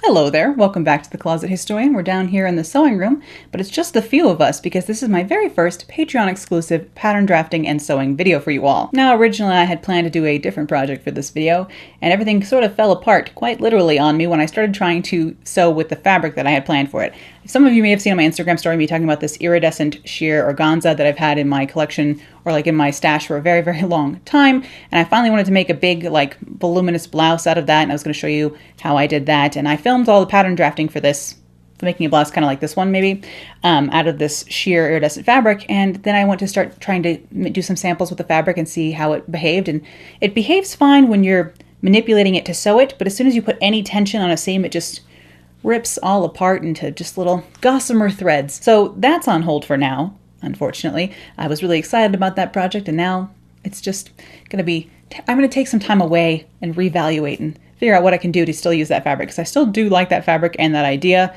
Hello there, welcome back to the Closet Historian. We're down here in the sewing room, but it's just the few of us because this is my very first Patreon exclusive pattern drafting and sewing video for you all. Now originally I had planned to do a different project for this video, and everything sort of fell apart quite literally on me when I started trying to sew with the fabric that I had planned for it. Some of you may have seen on my Instagram story me talking about this iridescent sheer organza that I've had in my collection or like in my stash for a very, very long time. And I finally wanted to make a big like voluminous blouse out of that. And I was going to show you how I did that. And I filmed all the pattern drafting for this, for making a blouse kind of like this one maybe, out of this sheer iridescent fabric. And then I went to start trying to do some samples with the fabric and see how it behaved. And it behaves fine when you're manipulating it to sew it. But as soon as you put any tension on a seam, it just rips all apart into just little gossamer threads. So that's on hold for now, unfortunately. I was really excited about that project, and now it's just going to be, I'm going to take some time away and reevaluate and figure out what I can do to still use that fabric, because I still do like that fabric and that idea,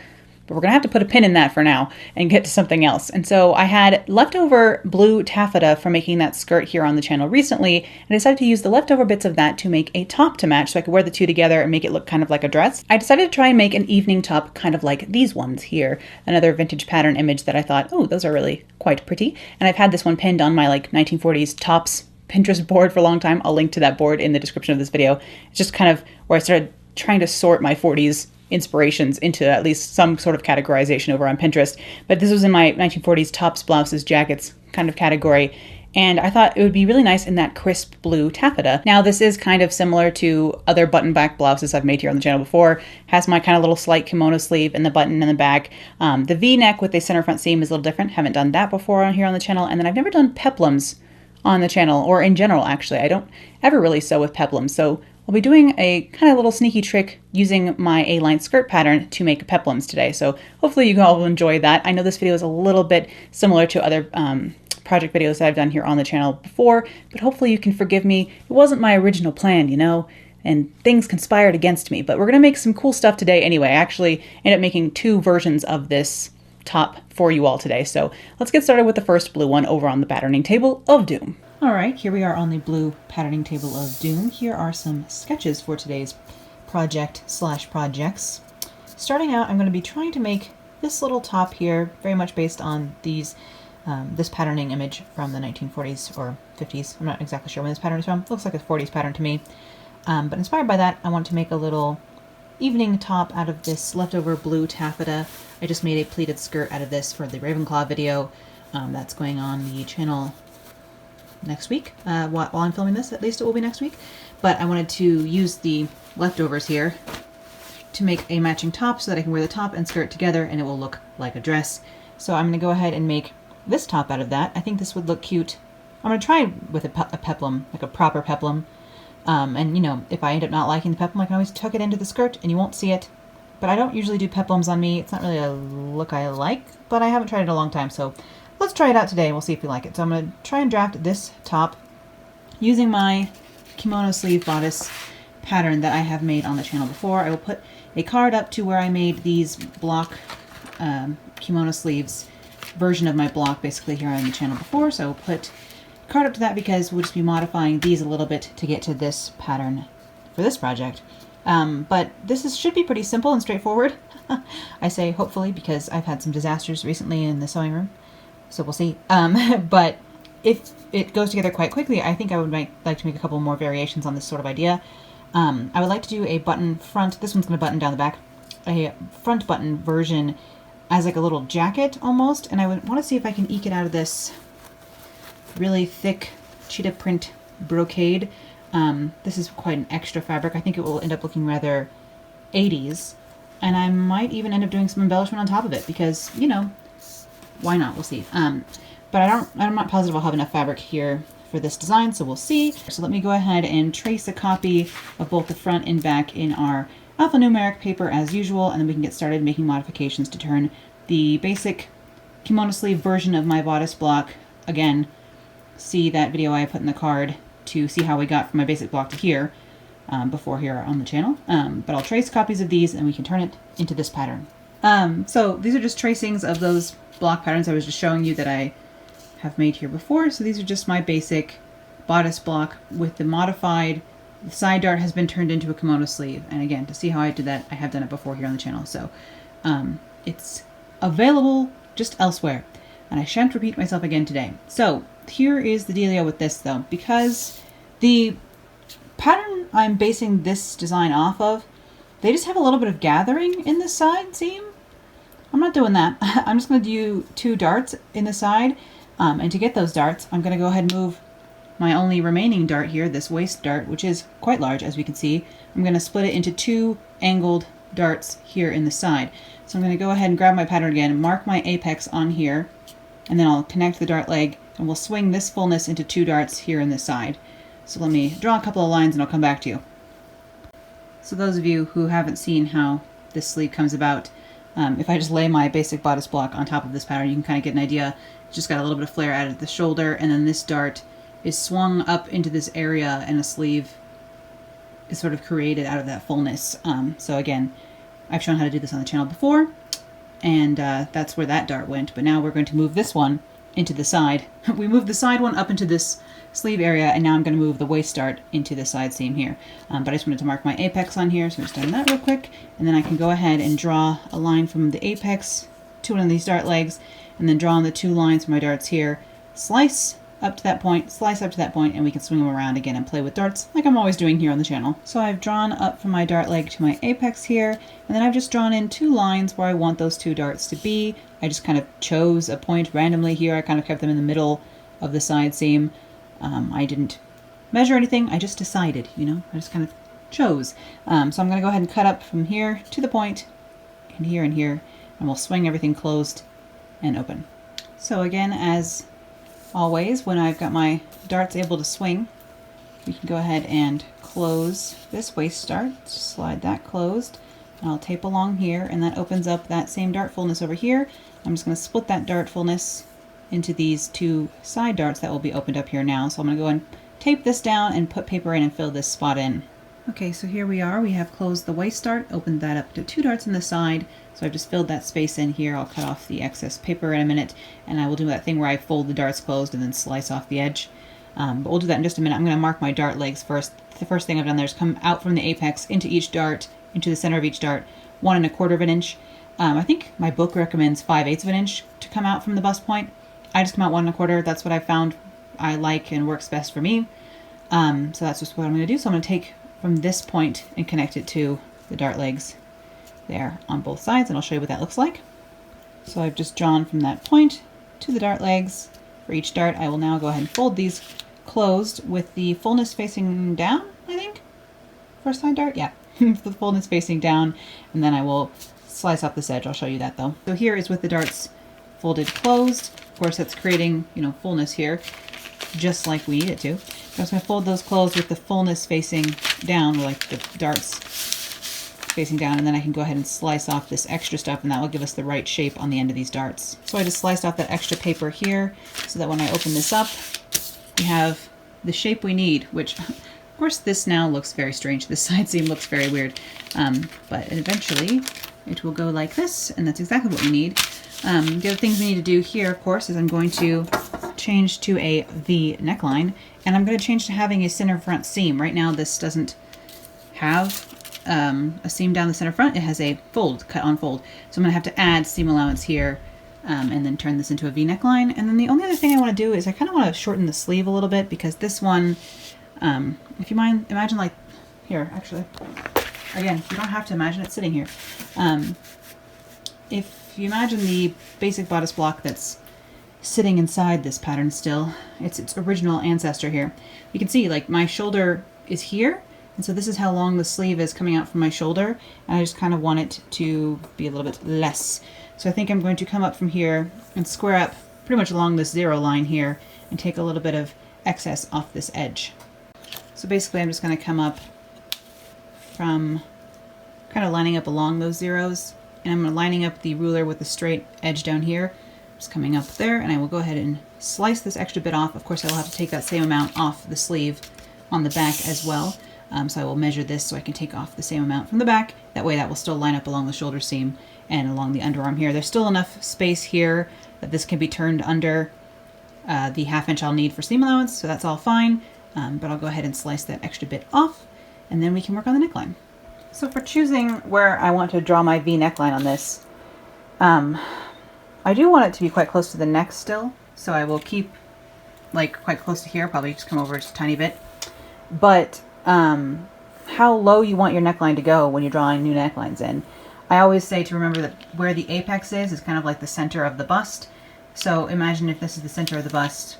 but we're going to have to put a pin in that for now and get to something else. And so I had leftover blue taffeta from making that skirt here on the channel recently, and I decided to use the leftover bits of that to make a top to match so I could wear the two together and make it look kind of like a dress. I decided to try and make an evening top kind of like these ones here, another vintage pattern image that I thought, oh, those are really quite pretty. And I've had this one pinned on my like 1940s tops Pinterest board for a long time. I'll link to that board in the description of this video. It's just kind of where I started trying to sort my 40s inspirations into at least some sort of categorization over on Pinterest. But this was in my 1940s tops, blouses, jackets kind of category. And I thought it would be really nice in that crisp blue taffeta. Now this is kind of similar to other button back blouses I've made here on the channel before. Has my kind of little slight kimono sleeve and the button in the back. The V-neck with the center front seam is a little different. Haven't done that before on here on the channel. And then I've never done peplums on the channel, or in general actually. I don't ever really sew with peplums. So I'll be doing a kind of little sneaky trick using my A-line skirt pattern to make peplums today. So hopefully you all will enjoy that. I know this video is a little bit similar to other project videos that I've done here on the channel before, but hopefully you can forgive me. It wasn't my original plan, you know, and things conspired against me, but we're gonna make some cool stuff today anyway. I actually ended up making two versions of this top for you all today. So let's get started with the first blue one over on the patterning table of doom. All right, here we are on the blue patterning table of doom. Here are some sketches for today's project/projects. Starting out, I'm going to be trying to make this little top here, very much based on these this patterning image from the 1940s or 50s. I'm not exactly sure when this pattern is from. It looks like a 40s pattern to me. But inspired by that, I want to make a little evening top out of this leftover blue taffeta. I just made a pleated skirt out of this for the Ravenclaw video that's going on the channel next week. While I'm filming this, at least it will be next week. But I wanted to use the leftovers here to make a matching top so that I can wear the top and skirt together and it will look like a dress. So I'm going to go ahead and make this top out of that. I think this would look cute. I'm going to try with a peplum, like a proper peplum. And you know, if I end up not liking the peplum, I can always tuck it into the skirt and you won't see it. But I don't usually do peplums on me. It's not really a look I like, but I haven't tried it in a long time, so let's try it out today and we'll see if we like it. So I'm going to try and draft this top using my kimono sleeve bodice pattern that I have made on the channel before. I will put a card up to where I made these block kimono sleeves version of my block basically here on the channel before. So I'll put a card up to that because we'll just be modifying these a little bit to get to this pattern for this project. But this should be pretty simple and straightforward. I say hopefully because I've had some disasters recently in the sewing room. So we'll see. But if it goes together quite quickly, I think I would like to make a couple more variations on this sort of idea. I would like to do a button front. This one's going to button down the back. A front button version as like a little jacket almost. And I would want to see if I can eke it out of this really thick cheetah print brocade. This is quite an extra fabric. I think it will end up looking rather 80s. And I might even end up doing some embellishment on top of it because, you know, why not? We'll see. But I'm not positive I'll have enough fabric here for this design, so we'll see. So let me go ahead and trace a copy of both the front and back in our alphanumeric paper as usual, and then we can get started making modifications to turn the basic kimono sleeve version of my bodice block. Again, see that video I put in the card to see how we got from my basic block to here before here on the channel. But I'll trace copies of these and we can turn it into this pattern. So these are just tracings of those block patterns I was just showing you that I have made here before. So these are just my basic bodice block with the modified the side dart has been turned into a kimono sleeve. And again, to see how I did that, I have done it before here on the channel. So it's available just elsewhere. And I shan't repeat myself again today. So here is the dealio with this though. Because the pattern I'm basing this design off of, they just have a little bit of gathering in the side seam. I'm not doing that. I'm just going to do 2 darts in the side. And to get those darts, I'm going to go ahead and move my only remaining dart here, this waist dart, which is quite large, as we can see. I'm going to split it into 2 angled darts here in the side. So I'm going to go ahead and grab my pattern again, mark my apex on here, and then I'll connect the dart leg, and we'll swing this fullness into 2 darts here in the side. So let me draw a couple of lines and I'll come back to you. So those of you who haven't seen how this sleeve comes about, if I just lay my basic bodice block on top of this pattern, you can kind of get an idea. It's just got a little bit of flare added at the shoulder, and then this dart is swung up into this area, and a sleeve is sort of created out of that fullness. So again, I've shown how to do this on the channel before, and that's where that dart went. But now we're going to move this one into the side. We moved the side one up into this sleeve area, and now I'm going to move the waist dart into the side seam here. But I just wanted to mark my apex on here, so I'm just doing that real quick, and then I can go ahead and draw a line from the apex to one of these dart legs, and then draw on the 2 lines for my darts here, slice up to that point, slice up to that point, and we can swing them around again and play with darts like I'm always doing here on the channel. So I've drawn up from my dart leg to my apex here, and then I've just drawn in 2 lines where I want those 2 darts to be. I just kind of chose a point randomly here. I kind of kept them in the middle of the side seam. I didn't measure anything, I just decided, you know, I just kind of chose. So I'm going to go ahead and cut up from here to the point, and here, and we'll swing everything closed and open. So again, as always, when I've got my darts able to swing, we can go ahead and close this waist dart, slide that closed, and I'll tape along here, and that opens up that same dart fullness over here. I'm just going to split that dart fullness into these 2 side darts that will be opened up here now. So I'm going to go and tape this down and put paper in and fill this spot in. Okay, so here we are. We have closed the waist dart, opened that up to 2 darts in the side. So I've just filled that space in here. I'll cut off the excess paper in a minute, and I will do that thing where I fold the darts closed and then slice off the edge. But we'll do that in just a minute. I'm going to mark my dart legs first. The first thing I've done there is come out from the apex into each dart, into the center of each dart, 1 1/4 of an inch. I think my book recommends 5/8 of an inch to come out from the bust point. I just come out 1 1/4. That's what I found I like and works best for me. So that's just what I'm going to do. So I'm going to take from this point and connect it to the dart legs there on both sides, and I'll show you what that looks like. So I've just drawn from that point to the dart legs for each dart. I will now go ahead and fold these closed with the fullness facing down, I think. First side dart? Yeah. The fullness facing down, and then I will slice off this edge. I'll show you that though. So here is with the darts folded closed. Of course, that's creating, you know, fullness here, just like we need it to. So I'm just going to fold those closed with the fullness facing down, or like the darts facing down, and then I can go ahead and slice off this extra stuff, and that will give us the right shape on the end of these darts. So I just sliced off that extra paper here so that when I open this up, we have the shape we need, which of course this now looks very strange. This side seam looks very weird, but eventually it will go like this, and that's exactly what we need. The other things we need to do here, of course, is I'm going to change to a V neckline, and I'm going to change to having a center front seam. Right now this doesn't have a seam down the center front. It has a fold, cut on fold. So I'm going to have to add seam allowance here, and then turn this into a V neckline. And then the only other thing I want to do is I kind of want to shorten the sleeve a little bit, because this one, if you mind, imagine like, here, actually, again, you don't have to imagine it sitting here. If you imagine the basic bodice block that's sitting inside this pattern still, it's its original ancestor here. You can see like my shoulder is here, and so this is how long the sleeve is coming out from my shoulder, and I just kind of want it to be a little bit less. So I think I'm going to come up from here and square up pretty much along this 0 line here and take a little bit of excess off this edge. So basically I'm just going to come up from kind of lining up along those zeros, and I'm lining up the ruler with the straight edge down here. Just coming up there, and I will go ahead and slice this extra bit off. Of course, I will have to take that same amount off the sleeve on the back as well. So I will measure this so I can take off the same amount from the back. That way that will still line up along the shoulder seam and along the underarm here. There's still enough space here that this can be turned under the 1/2 inch I'll need for seam allowance, so that's all fine. But I'll go ahead and slice that extra bit off. and then we can work on the neckline. So for choosing where I want to draw my V neckline on this, I do want it to be quite close to the neck still, so I will keep like quite close to here, probably just come over just a tiny bit. But how low you want your neckline to go when you're drawing new necklines in. I always say to remember that where the apex is kind of like the center of the bust. So imagine if this is the center of the bust,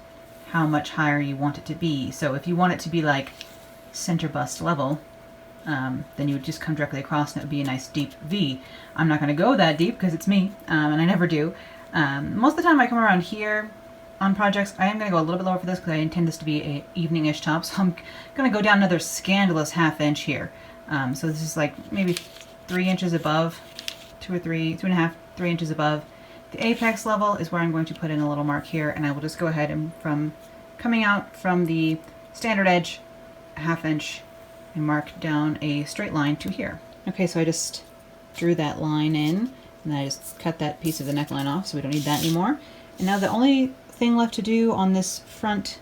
how much higher you want it to be. So if you want it to be like center bust level, then you would just come directly across and it would be a nice deep V. I'm not going to go that deep because it's me, and I never do. Most of the time I come around here on projects. I am going to go a little bit lower for this because I intend this to be a evening-ish top, so I'm going to go down another scandalous ½ inch here. So this is like maybe 3 inches above, 2 or 3, 2.5, 3 inches above. The apex level is where I'm going to put in a little mark here, and I will just go ahead and from coming out from the standard edge, ½ inch, and mark down a straight line to here. Okay, so I just drew that line in, and then I just cut that piece of the neckline off, so we don't need that anymore. And now the only thing left to do on this front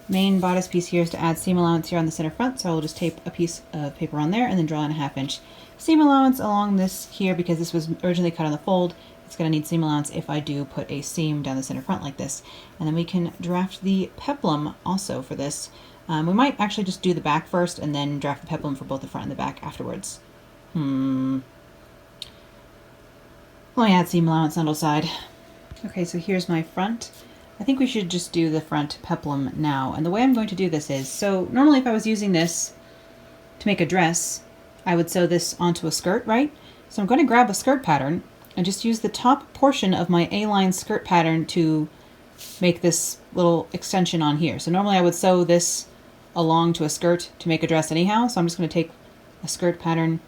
main bodice piece here is to add seam allowance here on the center front, so I will just tape a piece of paper on there and then draw in a ½ inch seam allowance along this here because this was originally cut on the fold. It's going to need seam allowance if I do put a seam down the center front like this. And then we can draft the peplum also for this. We might actually just do the back first and then draft the peplum for both the front and the back afterwards. Let me add seam allowance on the side. Okay, so here's my front. I think we should just do the front peplum now. And the way I'm going to do this is, so normally if I was using this to make a dress, I would sew this onto a skirt, right? So I'm going to grab a skirt pattern and just use the top portion of my A-line skirt pattern to make this little extension on here. So normally I would sew this along to a skirt to make a dress anyhow, so I'm just going to take a skirt pattern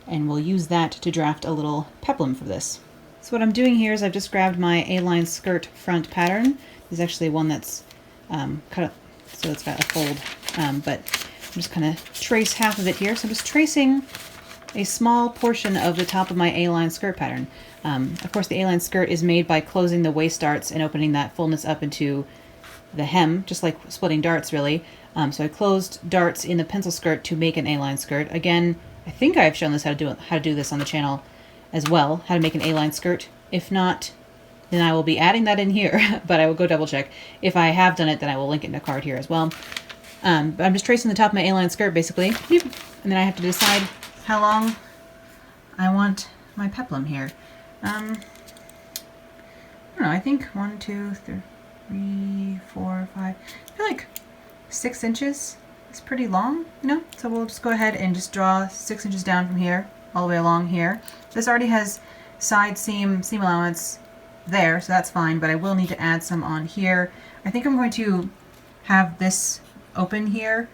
and we'll use that to draft a little peplum for this. So what I'm doing here is I've just grabbed my A-line skirt front pattern. There's actually one that's cut up, so it's got a fold, but I'm just going to trace half of it here. So I'm just tracing a small portion of the top of my A-line skirt pattern. Of course, the A-line skirt is made by closing the waist darts and opening that fullness up into the hem, just like splitting darts, really. So I closed darts in the pencil skirt to make an A-line skirt. Again, I think I've shown this how to do this on the channel as well, how to make an A-line skirt. If not, then I will be adding that in here, but I will go double check. If I have done it, then I will link it in a card here as well. But I'm just tracing the top of my A-line skirt, basically, and then I have to decide how long I want my peplum here. I don't know, I think 1, 2, 3, 4, 5, I feel like 6 inches is pretty long, you know? So we'll just go ahead and just draw 6 inches down from here, all the way along here. This already has side seam allowance there, so that's fine, but I will need to add some on here. I think I'm going to have this open here,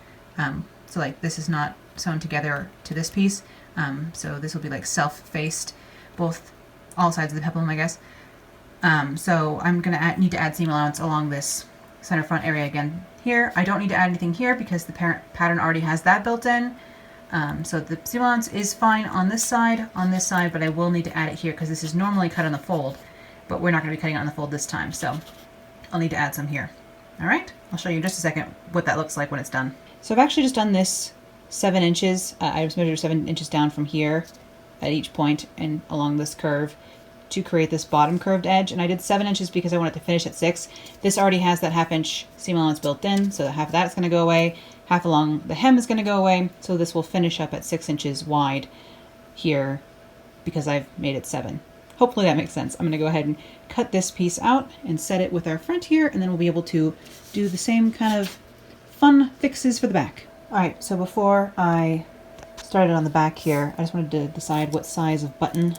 so like this is not sewn together to this piece, so this will be like self-faced, all sides of the peplum, I guess. So I'm going to need to add seam allowance along this center front area again here. I don't need to add anything here because the pattern already has that built in. So the seam allowance is fine on this side, but I will need to add it here because this is normally cut on the fold, but we're not going to be cutting it on the fold this time, so I'll need to add some here. All right, I'll show you in just a second what that looks like when it's done. So I've actually just done this 7 inches. I just measured 7 inches down from here at each point and along this curve to create this bottom curved edge, and I did 7 inches because I wanted to finish at 6. This already has that ½ inch seam allowance built in, so half of that is going to go away. Half along the hem is going to go away, so this will finish up at 6 inches wide here because I've made it 7. Hopefully that makes sense. I'm going to go ahead and cut this piece out and set it with our front here, and then we'll be able to do the same kind of fun fixes for the back. Alright, so before I started on the back here, I just wanted to decide what size of button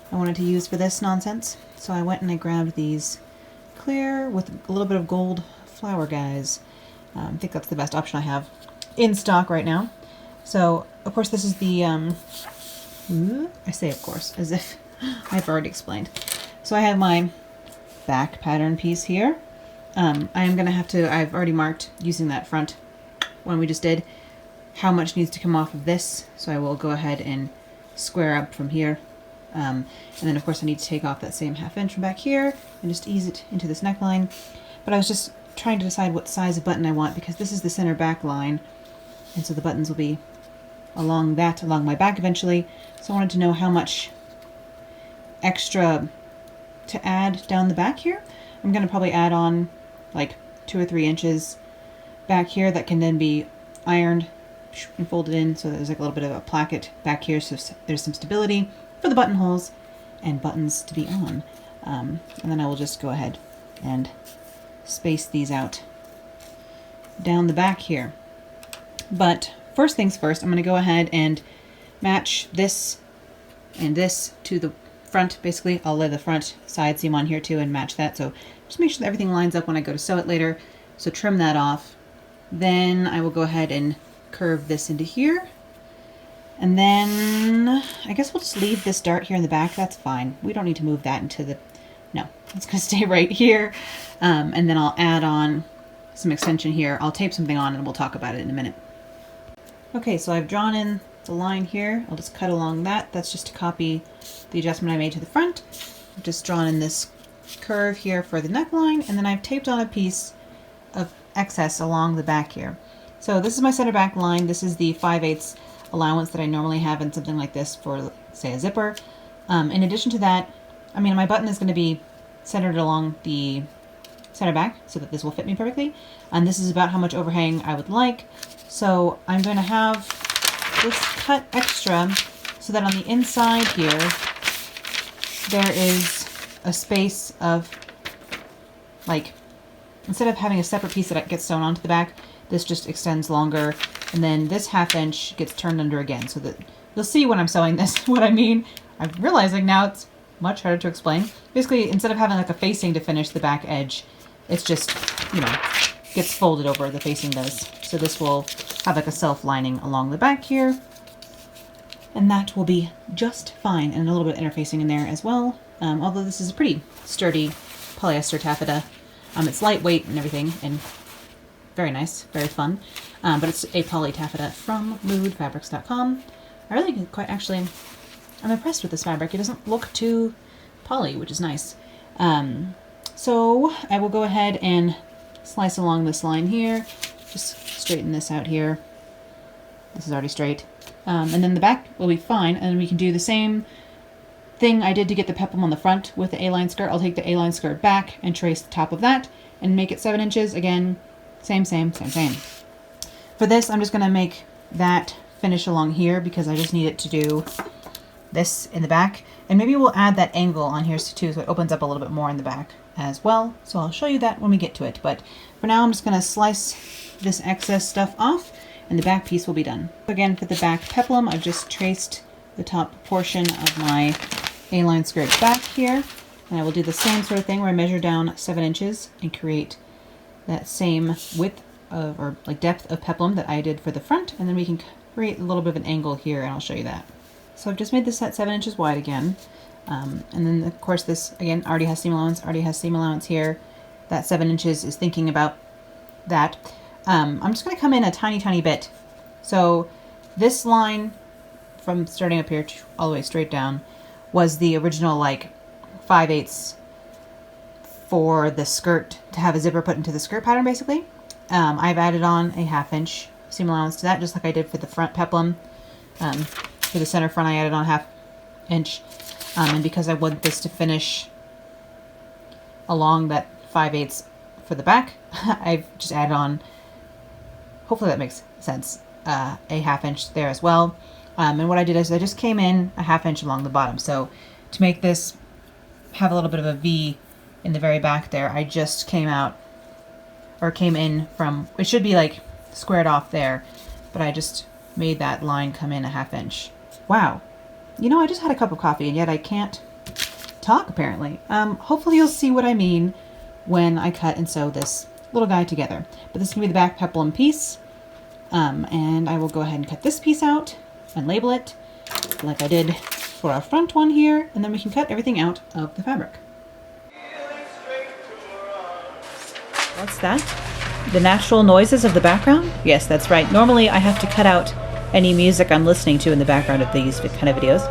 I wanted to use for this nonsense. So I went and I grabbed these clear with a little bit of gold flower guys. I think that's the best option I have in stock right now. So, of course, this is the, I say of course, as if I've already explained. So I have my back pattern piece here. I am going to have to, I've already marked using that front one we just did, how much needs to come off of this. So I will go ahead and square up from here. And then of course I need to take off that same ½ inch from back here and just ease it into this neckline. But I was just trying to decide what size of button I want because this is the center back line, and so the buttons will be along my back eventually. So I wanted to know how much extra to add down the back here. I'm going to probably add on like 2 or 3 inches back here that can then be ironed and folded in, so there's like a little bit of a placket back here, so there's some stability for the buttonholes and buttons to be on. And then I will just go ahead and space these out down the back here. But first things first, I'm going to go ahead and match this and this to the front. Basically, I'll lay the front side seam on here too and match that, so just make sure that everything lines up when I go to sew it later. So trim that off. Then I will go ahead and curve this into here. And then I guess we'll just leave this dart here in the back. That's fine. We don't need to move that into the... No, it's going to stay right here. And then I'll add on some extension here. I'll tape something on and we'll talk about it in a minute. Okay, so I've drawn in the line here. I'll just cut along that. That's just to copy the adjustment I made to the front. I've just drawn in this curve here for the neckline, and then I've taped on a piece of excess along the back here. So this is my center back line. This is the 5/8 allowance that I normally have in something like this for, say, a zipper. In addition to that, I mean, my button is going to be centered along the center back so that this will fit me perfectly. And this is about how much overhang I would like. So I'm going to have this cut extra so that on the inside here, there is a space of, like, instead of having a separate piece that gets sewn onto the back, this just extends longer, and then this 1/2 inch gets turned under again, so that you'll see when I'm sewing this what I mean. I'm realizing now it's much harder to explain. Basically, instead of having like a facing to finish the back edge, it's just, you know, gets folded over, the facing does. So this will have like a self-lining along the back here, and that will be just fine, and a little bit of interfacing in there as well. Although this is a pretty sturdy polyester taffeta. It's lightweight and everything, and very nice, very fun. But it's a poly taffeta from moodfabrics.com. I really quite actually, I'm impressed with this fabric. It doesn't look too poly, which is nice. So I will go ahead and slice along this line here. Just straighten this out here. This is already straight. And then the back will be fine, and we can do the same thing I did to get the peplum on the front with the A-line skirt. I'll take the A-line skirt back and trace the top of that and make it 7 inches. Again, same. For this, I'm just going to make that finish along here because I just need it to do this in the back. And maybe we'll add that angle on here too, so it opens up a little bit more in the back as well. So I'll show you that when we get to it. But for now, I'm just going to slice this excess stuff off, and the back piece will be done. Again, for the back peplum, I've just traced the top portion of my A-line skirt back here, and I will do the same sort of thing where I measure down 7 inches and create that same width of, or like depth of peplum that I did for the front, and then we can create a little bit of an angle here, and I'll show you that. So I've just made this at 7 inches wide again, and then of course this again already has seam allowance here. That 7 inches is thinking about that. I'm just going to come in a tiny bit. So this line from starting up here all the way straight down was the original like 5/8 for the skirt to have a zipper put into the skirt pattern basically. I've added on a 1/2 inch seam allowance to that, just like I did for the front peplum. For the center front I added on 1/2 inch, and because I want this to finish along that 5/8 for the back, I've just added on, hopefully that makes sense, a 1/2 inch there as well. And what I did is I just came in a 1/2 inch along the bottom. So to make this have a little bit of a V in the very back there, I just came in from, it should be like squared off there, but I just made that line come in a 1/2 inch. Wow. You know, I just had a cup of coffee and yet I can't talk apparently. Hopefully you'll see what I mean when I cut and sew this little guy together. But this is going to be the back peplum piece. And I will go ahead and cut this piece out and label it like I did for our front one here, and then we can cut everything out of the fabric. What's that? The natural noises of the background? Yes, that's right. Normally I have to cut out any music I'm listening to in the background of these kind of videos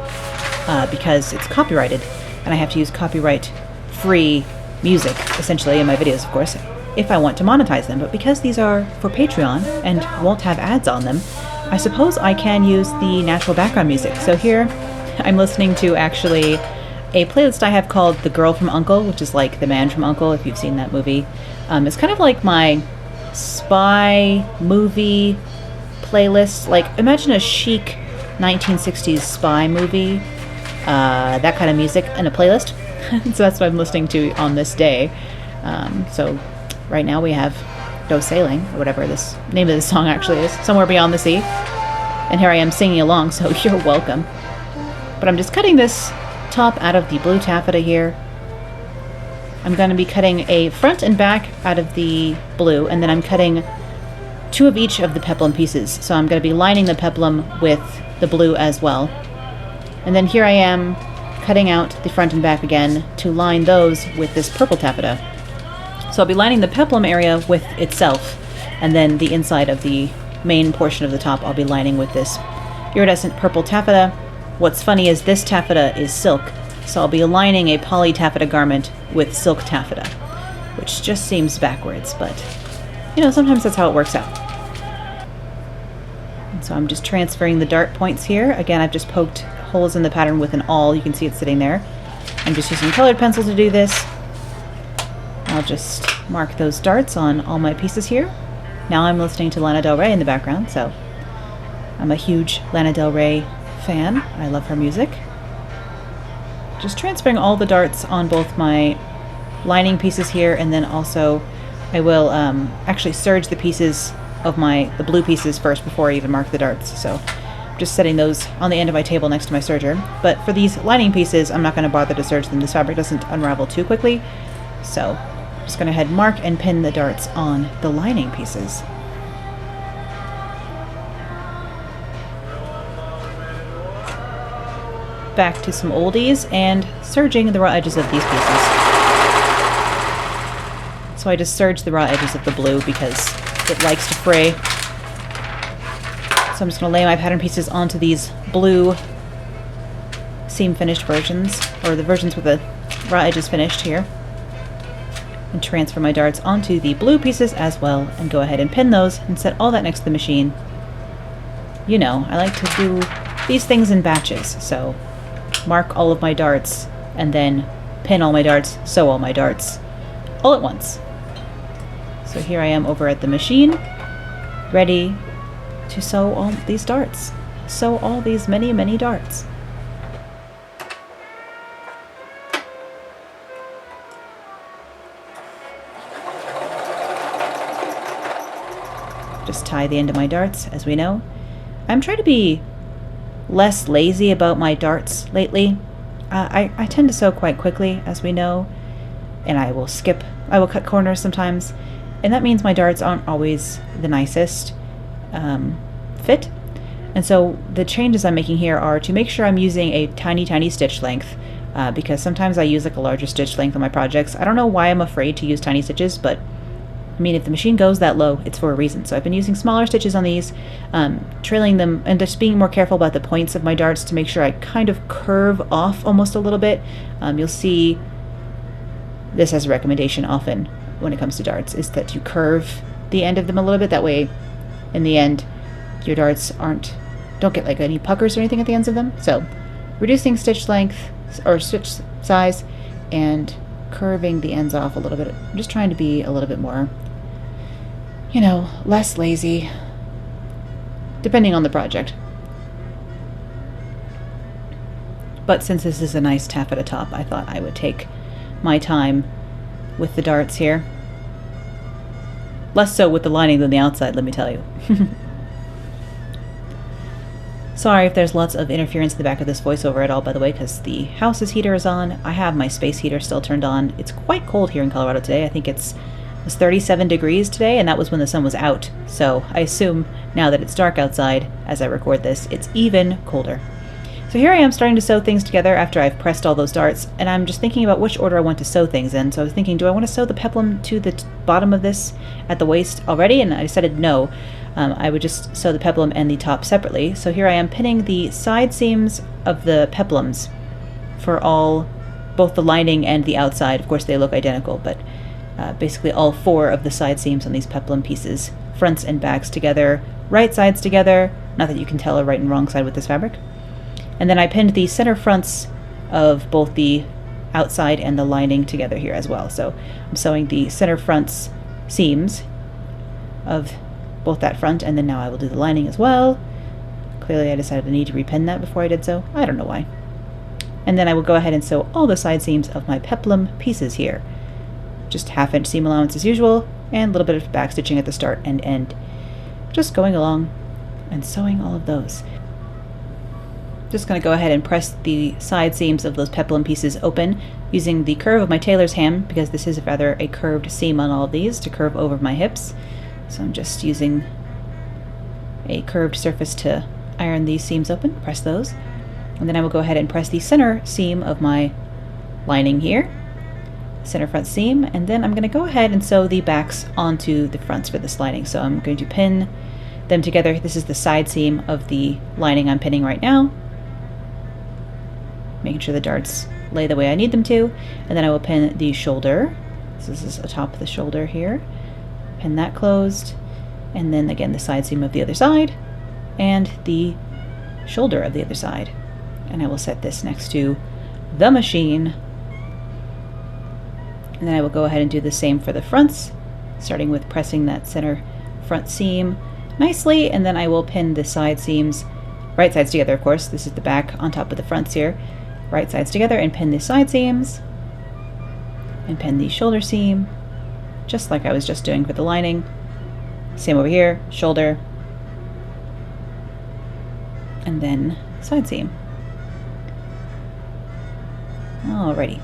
because it's copyrighted, and I have to use copyright-free music, essentially, in my videos, of course, if I want to monetize them. But because these are for Patreon and won't have ads on them, I suppose I can use the natural background music. So here I'm listening to actually a playlist I have called The Girl from U.N.C.L.E., which is like The Man from U.N.C.L.E., if you've seen that movie. It's kind of like my spy movie playlist. Like, imagine a chic 1960s spy movie, that kind of music in a playlist. So that's what I'm listening to on this day. So right now we have Go Sailing, or whatever this name of the song actually is, Somewhere Beyond the Sea. And here I am singing along, so you're welcome. But I'm just cutting this top out of the blue taffeta here. I'm going to be cutting a front and back out of the blue, and then I'm cutting 2 of each of the peplum pieces. So I'm going to be lining the peplum with the blue as well. And then here I am cutting out the front and back again to line those with this purple taffeta. So I'll be lining the peplum area with itself, and then the inside of the main portion of the top I'll be lining with this iridescent purple taffeta. What's funny is this taffeta is silk, so I'll be aligning a poly taffeta garment with silk taffeta, which just seems backwards, but you know, sometimes that's how it works out. And so I'm just transferring the dart points here. Again, I've just poked holes in the pattern with an awl. You can see it sitting there. I'm just using colored pencil to do this. I'll just mark those darts on all my pieces here. Now I'm listening to Lana Del Rey in the background, so I'm a huge Lana Del Rey fan. I love her music. Just transferring all the darts on both my lining pieces here, and then also I will actually serge the pieces of the blue pieces first before I even mark the darts. So I'm just setting those on the end of my table next to my serger. But for these lining pieces, I'm not going to bother to serge them. This fabric doesn't unravel too quickly, so I'm just going to head mark and pin the darts on the lining pieces. Back to some oldies and serging the raw edges of these pieces. So I just serge the raw edges of the blue because it likes to fray. So I'm just going to lay my pattern pieces onto these blue seam finished versions, or the versions with the raw edges finished here, and transfer my darts onto the blue pieces as well, and go ahead and pin those and set all that next to the machine. You know, I like to do these things in batches, so mark all of my darts and then pin all my darts, sew all my darts all at once. So here I am over at the machine, ready to sew all these darts. Sew all these many, many darts. Just tie the end of my darts, as we know. I'm trying to be less lazy about my darts lately. I tend to sew quite quickly, as we know, and I will cut corners sometimes, and that means my darts aren't always the nicest fit. And so the changes I'm making here are to make sure I'm using a tiny stitch length, because sometimes I use like a larger stitch length on my projects. I don't know why I'm afraid to use tiny stitches, but I mean, if the machine goes that low, it's for a reason. So I've been using smaller stitches on these, trailing them, and just being more careful about the points of my darts to make sure I kind of curve off almost a little bit. You'll see this as a recommendation often when it comes to darts, is that you curve the end of them a little bit. That way, in the end, your darts don't get like any puckers or anything at the ends of them. So reducing stitch length or stitch size and curving the ends off a little bit. I'm just trying to be a little bit more, you know, less lazy, depending on the project. But since this is a nice taffeta top, I thought I would take my time with the darts here. Less so with the lining than the outside, let me tell you. Sorry if there's lots of interference in the back of this voiceover at all, by the way, because the house's heater is on. I have my space heater still turned on. It's quite cold here in Colorado today. I think it was 37 degrees today, and that was when the sun was out. So I assume now that it's dark outside, as I record this, it's even colder. So here I am starting to sew things together after I've pressed all those darts, and I'm just thinking about which order I want to sew things in. So I was thinking, do I want to sew the peplum to the bottom of this at the waist already? And I decided no. I would just sew the peplum and the top separately. So here I am pinning the side seams of the peplums for both the lining and the outside. Of course, they look identical, but basically all 4 of the side seams on these peplum pieces, fronts and backs together, right sides together, Not that you can tell a right and wrong side with this fabric. And then I pinned the center fronts of both the outside and the lining together here as well. So I'm sewing the center fronts seams of both that front, and then now I will do the lining as well. Clearly I decided I need to repin that before I did so. I don't know why. And then I will go ahead and sew all the side seams of my peplum pieces here. Just 1/2 inch seam allowance as usual, and a little bit of back stitching at the start and end. Just going along and sewing all of those. Just going to go ahead and press the side seams of those peplum pieces open using the curve of my tailor's hand, because this is rather a curved seam on all of these to curve over my hips. So I'm just using a curved surface to iron these seams open, press those. And then I will go ahead and press the center seam of my lining here, center front seam, and then I'm going to go ahead and sew the backs onto the fronts for this lining. So I'm going to pin them together. This is the side seam of the lining I'm pinning right now, making sure the darts lay the way I need them to, and then I will pin the shoulder. So this is atop the shoulder here. Pin that closed, and then again the side seam of the other side and the shoulder of the other side. And I will set this next to the machine. And then I will go ahead and do the same for the fronts, starting with pressing that center front seam nicely, and then I will pin the side seams, right sides together of course. This is the back on top of the fronts here. Right sides together and pin the side seams, and pin the shoulder seam, just like I was just doing for the lining. Same over here, shoulder, and then side seam. Alrighty.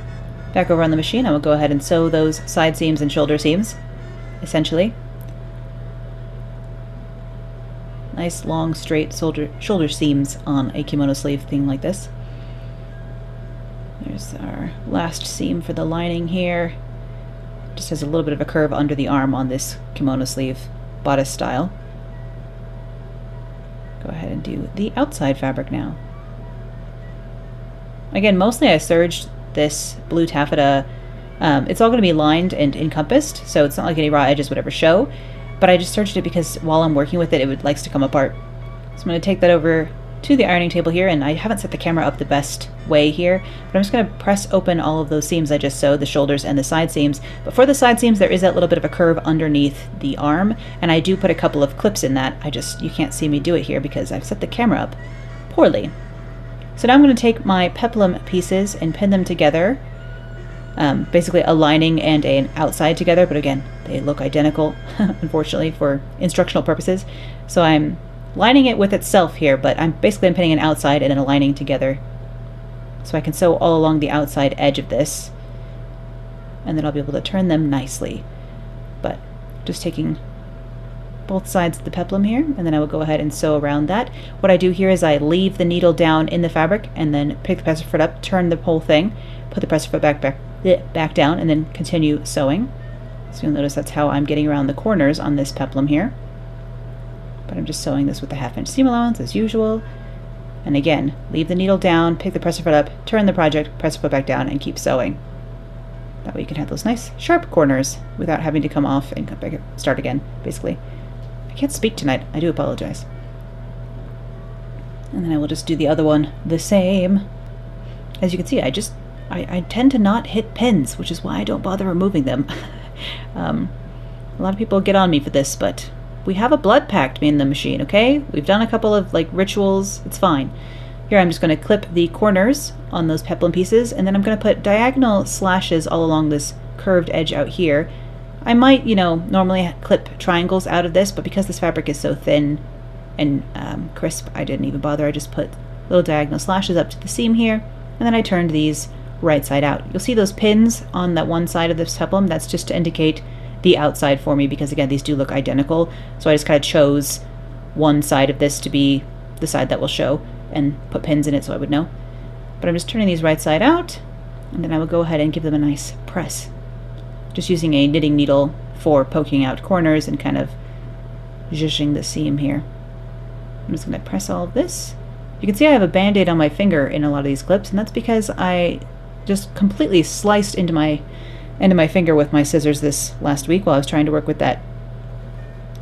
Back over on the machine, I will go ahead and sew those side seams and shoulder seams, essentially. Nice long straight shoulder seams on a kimono sleeve thing like this. There's our last seam for the lining here. Just has a little bit of a curve under the arm on this kimono sleeve, bodice style. Go ahead and do the outside fabric now. Again, mostly I serged this blue taffeta. It's all going to be lined and encompassed, so it's not like any raw edges would ever show, but I just serged it because while I'm working with it, it likes to come apart. So I'm going to take that over to the ironing table here, and I haven't set the camera up the best way here, but I'm just going to press open all of those seams I just sewed, the shoulders and the side seams. But for the side seams, there is that little bit of a curve underneath the arm, and I do put a couple of clips in that. You can't see me do it here because I've set the camera up poorly. So now I'm going to take my peplum pieces and pin them together, basically a lining and an outside together, but again, they look identical, unfortunately, for instructional purposes. So I'm lining it with itself here, but I'm pinning an outside and then a lining together. So I can sew all along the outside edge of this, and then I'll be able to turn them nicely. But just taking both sides of the peplum here, and then I will go ahead and sew around that. What I do here is I leave the needle down in the fabric and then pick the presser foot up, turn the whole thing, put the presser foot back down, and then continue sewing. So you'll notice that's how I'm getting around the corners on this peplum here. But I'm just sewing this with a 1/2 inch seam allowance as usual. And again, leave the needle down, pick the presser foot up, turn the presser foot back down, and keep sewing. That way you can have those nice sharp corners without having to come off and come back, start again, basically. I can't speak tonight, I do apologize. And then I will just do the other one the same. As you can see, I tend to not hit pins, which is why I don't bother removing them. A lot of people get on me for this, but we have a blood pact, me and the machine, okay? We've done a couple of rituals, it's fine. Here I'm just going to clip the corners on those peplum pieces, and then I'm going to put diagonal slashes all along this curved edge out here. I might, normally clip triangles out of this, but because this fabric is so thin and crisp, I didn't even bother. I just put little diagonal slashes up to the seam here, and then I turned these right side out. You'll see those pins on that one side of this peplum. That's just to indicate the outside for me, because again, these do look identical. So I just kind of chose one side of this to be the side that will show and put pins in it so I would know. But I'm just turning these right side out, and then I will go ahead and give them a nice press. Just using a knitting needle for poking out corners and kind of zhuzhing the seam here. I'm just going to press all of this. You can see I have a band-aid on my finger in a lot of these clips, and that's because I just completely sliced into my end of my finger with my scissors this last week while I was trying to work with that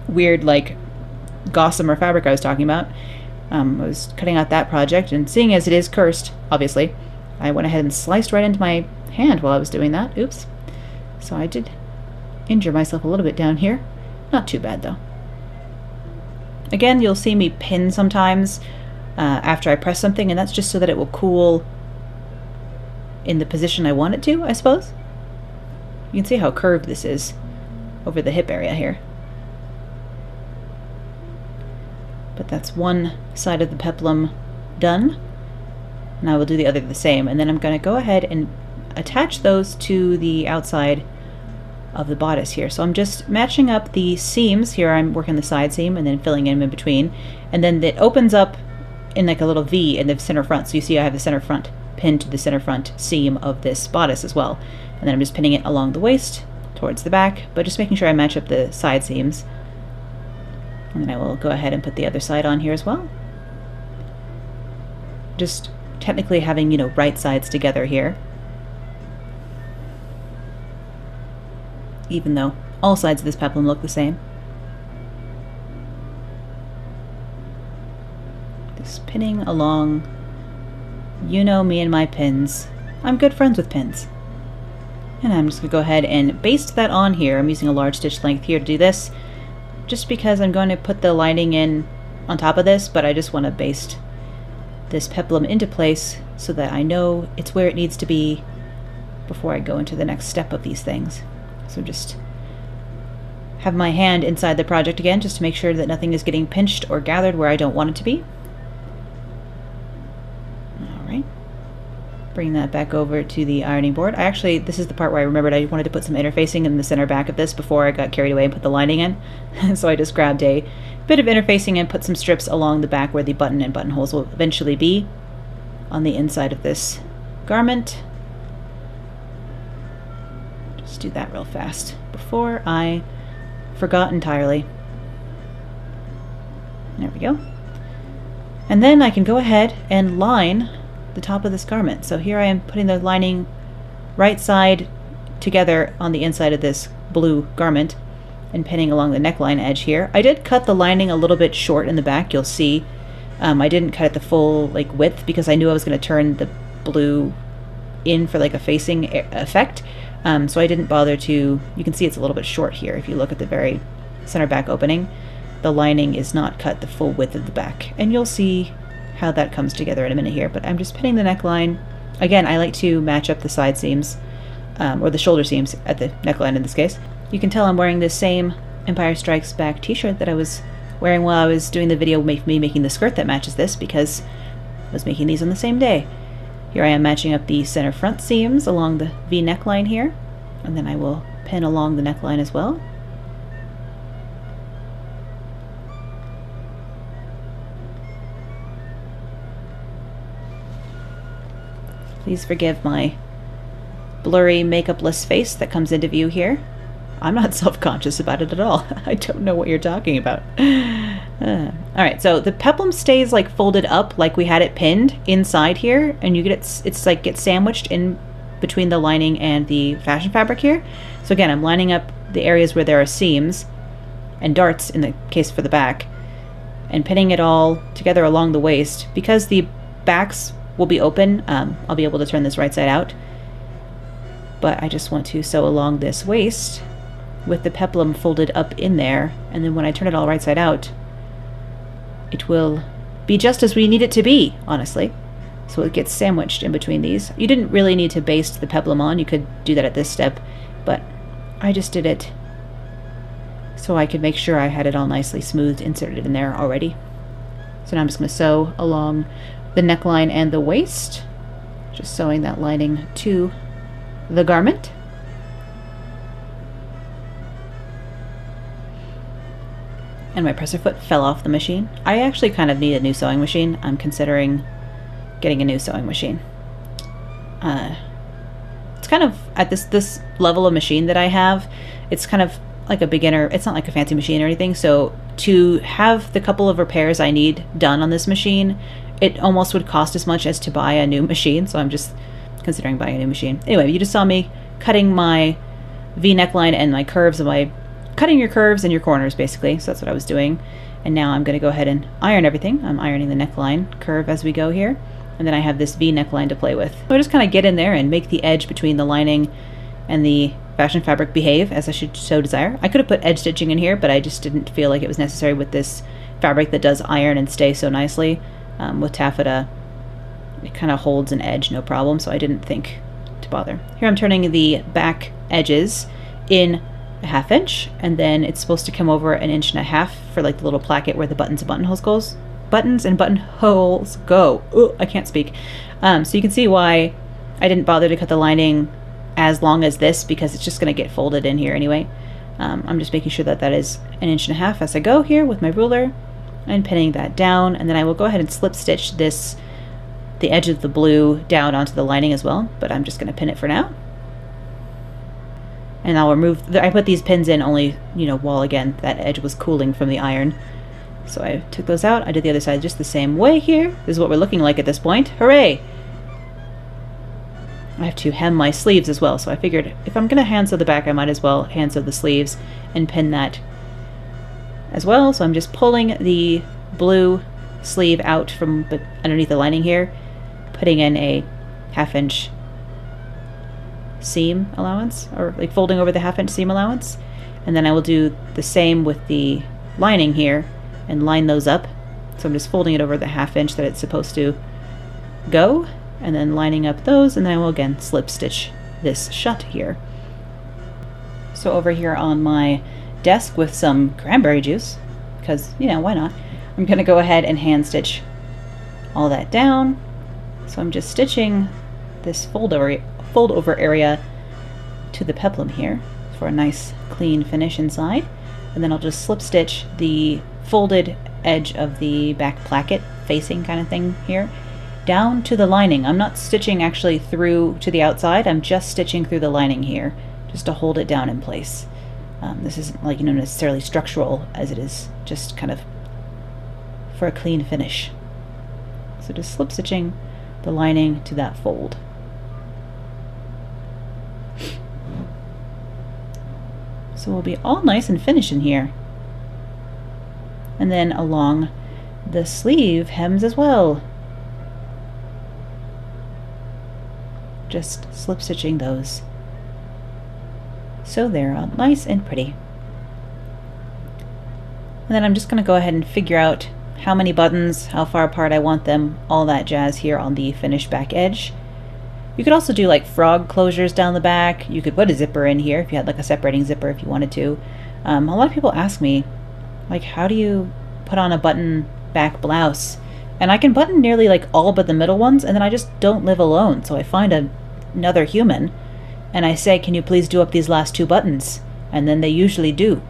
weird gossamer fabric I was talking about. I was cutting out that project, and seeing as it is cursed, obviously, I went ahead and sliced right into my hand while I was doing that. Oops. So I did injure myself a little bit down here. Not too bad, though. Again, you'll see me pin sometimes after I press something, and that's just so that it will cool in the position I want it to, I suppose. You can see how curved this is over the hip area here. But that's one side of the peplum done. And I will do the other the same. And then I'm going to go ahead and attach those to the outside of the bodice here. So I'm just matching up the seams. Here I'm working the side seam and then filling in between. And then it opens up in like a little V in the center front. So you see I have the center front pinned to the center front seam of this bodice as well. And then I'm just pinning it along the waist towards the back, but just making sure I match up the side seams. And then I will go ahead and put the other side on here as well. Just technically having, you know, right sides together here. Even though all sides of this peplum look the same. Just pinning along. You know me and my pins. I'm good friends with pins. And I'm just going to go ahead and baste that on here. I'm using a large stitch length here to do this, just because I'm going to put the lining in on top of this, but I just want to baste this peplum into place so that I know it's where it needs to be before I go into the next step of these things. So just have my hand inside the project again, just to make sure that nothing is getting pinched or gathered where I don't want it to be. Alright. Bring that back over to the ironing board. This is the part where I remembered I wanted to put some interfacing in the center back of this before I got carried away and put the lining in. So I just grabbed a bit of interfacing and put some strips along the back where the button and buttonholes will eventually be on the inside of this garment. Just do that real fast before I forgot entirely. There we go. And then I can go ahead and line the top of this garment. So here I am putting the lining right side together on the inside of this blue garment and pinning along the neckline edge here. I did cut the lining a little bit short in the back, you'll see. I didn't cut it the full like width because I knew I was going to turn the blue in for like a facing effect. So I didn't bother to, you can see it's a little bit short here if you look at the very center back opening. The lining is not cut the full width of the back, and you'll see how that comes together in a minute here, but I'm just pinning the neckline. Again, I like to match up the side seams, or the shoulder seams at the neckline in this case. You can tell I'm wearing this same Empire Strikes Back t-shirt that I was wearing while I was doing the video me making the skirt that matches this, because I was making these on the same day. Here I am matching up the center front seams along the V neckline here, and then I will pin along the neckline as well. Please forgive my blurry makeupless face that comes into view here. I'm not self-conscious about it at all. I don't know what you're talking about. Alright, so the peplum stays like folded up like we had it pinned inside here, and you get it's like gets sandwiched in between the lining and the fashion fabric here. So again, I'm lining up the areas where there are seams and darts in the case for the back, and pinning it all together along the waist. Because the backs will be open, I'll be able to turn this right side out, but I just want to sew along this waist with the peplum folded up in there, and then when I turn it all right side out, it will be just as we need it to be, honestly. So it gets sandwiched in between these. You didn't really need to baste the peplum on, you could do that at this step, but I just did it so I could make sure I had it all nicely smoothed, inserted in there already. So now I'm just going to sew along the neckline and the waist, just sewing that lining to the garment. And my presser foot fell off the machine. I actually kind of need a new sewing machine. I'm considering getting a new sewing machine. It's kind of at this level of machine that I have, it's kind of like a beginner, it's not like a fancy machine or anything, so to have the couple of repairs I need done on this machine, it almost would cost as much as to buy a new machine, so I'm just considering buying a new machine. Anyway, you just saw me cutting my V neckline and my curves of my cutting your curves and your corners, basically. So that's what I was doing. And now I'm going to go ahead and iron everything. I'm ironing the neckline curve as we go here. And then I have this V neckline to play with. So I just kind of get in there and make the edge between the lining and the fashion fabric behave as I should so desire. I could have put edge stitching in here, but I just didn't feel like it was necessary with this fabric that does iron and stay so nicely. With taffeta, it kind of holds an edge no problem, so I didn't think to bother. Here I'm turning the back edges in a 1/2 inch, and then it's supposed to come over 1.5 inches for like the little placket where the buttons and buttonholes goes. Buttons and buttonholes go. Ugh, I can't speak. So you can see why I didn't bother to cut the lining as long as this, because it's just going to get folded in here anyway. I'm just making sure that that is 1.5 inches as I go here with my ruler and pinning that down, and then I will go ahead and slip stitch this, the edge of the blue down onto the lining as well, but I'm just going to pin it for now. And I'll remove, I put these pins in only, you know, while again that edge was cooling from the iron. So I took those out. I did the other side just the same way here. This is what we're looking like at this point. Hooray! I have to hem my sleeves as well, so I figured if I'm going to hand sew the back, I might as well hand sew the sleeves and pin that as well. So I'm just pulling the blue sleeve out from underneath the lining here, putting in a 1/2 inch seam allowance, or like folding over the 1/2 inch seam allowance, and then I will do the same with the lining here and line those up. So I'm just folding it over the 1/2 inch that it's supposed to go, and then lining up those, and then I will again slip stitch this shut here. So over here on my desk with some cranberry juice, because, you know, why not? I'm going to go ahead and hand stitch all that down. So I'm just stitching this fold over area to the peplum here for a nice clean finish inside. And then I'll just slip stitch the folded edge of the back placket facing kind of thing here down to the lining. I'm not stitching actually through to the outside, I'm just stitching through the lining here just to hold it down in place. This isn't like, you know, necessarily structural as it is just kind of for a clean finish. So just slip stitching the lining to that fold. So we'll be all nice and finished in here. And then along the sleeve hems as well. Just slip stitching those. So they're all nice and pretty. And then I'm just going to go ahead and figure out how many buttons, how far apart I want them, all that jazz here on the finished back edge. You could also do like frog closures down the back. You could put a zipper in here if you had like a separating zipper if you wanted to. A lot of people ask me, like, how do you put on a button back blouse? And I can button nearly like all but the middle ones, and then I just don't live alone. So I find another human and I say, can you please do up these last 2 buttons? And then they usually do.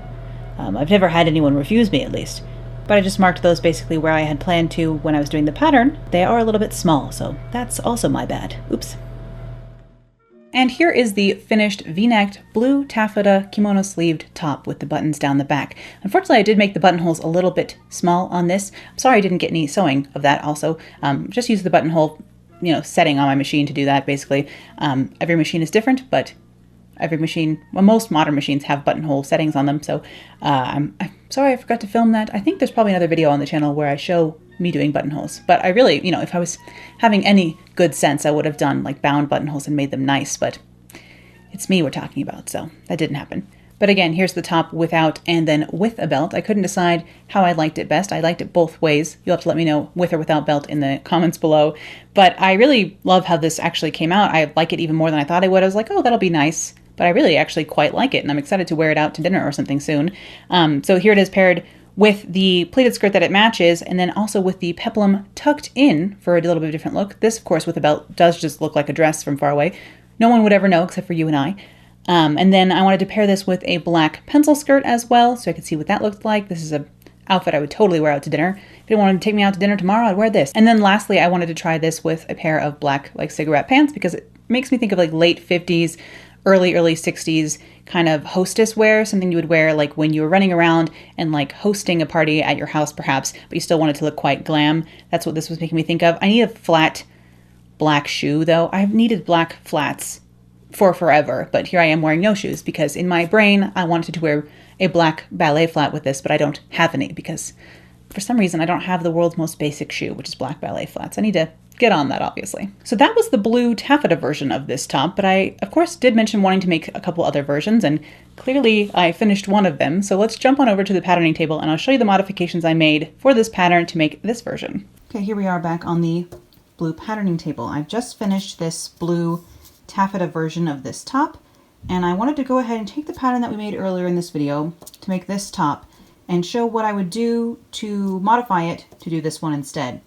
I've never had anyone refuse me, at least. But I just marked those basically where I had planned to when I was doing the pattern. They are a little bit small, so that's also my bad. Oops. And here is the finished V-necked blue taffeta kimono sleeved top with the buttons down the back. Unfortunately, I did make the buttonholes a little bit small on this. I'm sorry I didn't get any sewing of that also. Just use the buttonhole, you know, setting on my machine to do that basically. Every machine is different, but every machine, well, most modern machines have buttonhole settings on them. So I'm sorry I forgot to film that. I think there's probably another video on the channel where I show me doing buttonholes, but I really, you know, if I was having any good sense, I would have done like bound buttonholes and made them nice, but it's me we're talking about, so that didn't happen. But again, here's the top without and then with a belt. I couldn't decide how I liked it best. I liked it both ways. You'll have to let me know with or without belt in the comments below. But I really love how this actually came out. I like it even more than I thought I would. I was like, oh, that'll be nice. But I really actually quite like it, and I'm excited to wear it out to dinner or something soon. So here it is paired with the pleated skirt that it matches, and then also with the peplum tucked in for a little bit of a different look. This, of course, with a belt does just look like a dress from far away. No one would ever know except for you and I. And then I wanted to pair this with a black pencil skirt as well, so I could see what that looked like. This is an outfit I would totally wear out to dinner. If you wanted to take me out to dinner tomorrow, I'd wear this. And then lastly, I wanted to try this with a pair of black like cigarette pants because it makes me think of like late 50s, early 60s kind of hostess wear, something you would wear like when you were running around and like hosting a party at your house perhaps, but you still wanted to look quite glam. That's what this was making me think of. I need a flat black shoe though. I've needed black flats for forever, but here I am wearing no shoes because in my brain I wanted to wear a black ballet flat with this, but I don't have any because for some reason I don't have the world's most basic shoe, which is black ballet flats. I need to get on that, obviously. So that was the blue taffeta version of this top, but I, of course, did mention wanting to make a couple other versions, and clearly I finished one of them. So let's jump on over to the patterning table, and I'll show you the modifications I made for this pattern to make this version. Okay, here we are back on the blue patterning table. I've just finished this blue taffeta version of this top, and I wanted to go ahead and take the pattern that we made earlier in this video to make this top and show what I would do to modify it to do this one instead.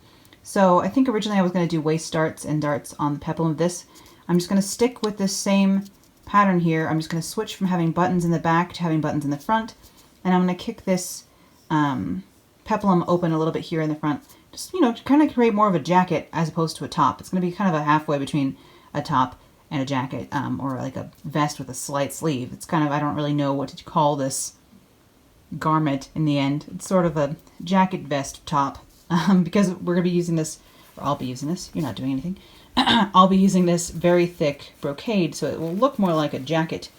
So I think originally I was going to do waist darts and darts on the peplum of this. I'm just going to stick with this same pattern here. I'm just going to switch from having buttons in the back to having buttons in the front. And I'm going to kick this peplum open a little bit here in the front. Just, you know, to kind of create more of a jacket as opposed to a top. It's going to be kind of a halfway between a top and a jacket, or like a vest with a slight sleeve. It's kind of, I don't really know what to call this garment in the end. It's sort of a jacket vest top. Because we're going to be using this, or I'll be using this, you're not doing anything. I'll be using this very thick brocade, so it will look more like a jacket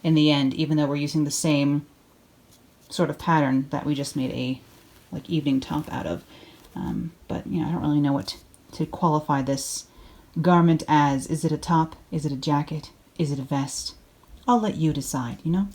in the end, even though we're using the same sort of pattern that we just made a like evening top out of. But, you know, I don't really know what to qualify this garment as. Is it a top? Is it a jacket? Is it a vest? I'll let you decide, you know?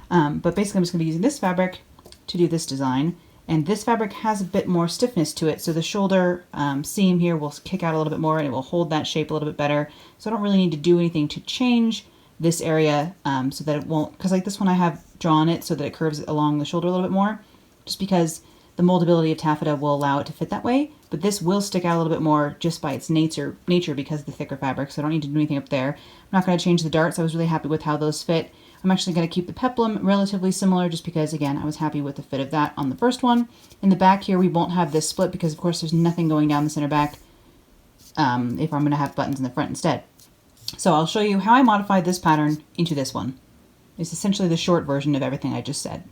But basically I'm just going to be using this fabric to do this design. And this fabric has a bit more stiffness to it, so the shoulder seam here will kick out a little bit more and it will hold that shape a little bit better. So I don't really need to do anything to change this area so that it won't, because like this one I have drawn it so that it curves along the shoulder a little bit more, just because the moldability of taffeta will allow it to fit that way. But this will stick out a little bit more just by its nature because of the thicker fabric, so I don't need to do anything up there. I'm not going to change the darts. I was really happy with how those fit. I'm actually going to keep the peplum relatively similar just because, again, I was happy with the fit of that on the first one. In the back here, we won't have this split because, of course, there's nothing going down the center back if I'm going to have buttons in the front instead. So I'll show you how I modified this pattern into this one. It's essentially the short version of everything I just said.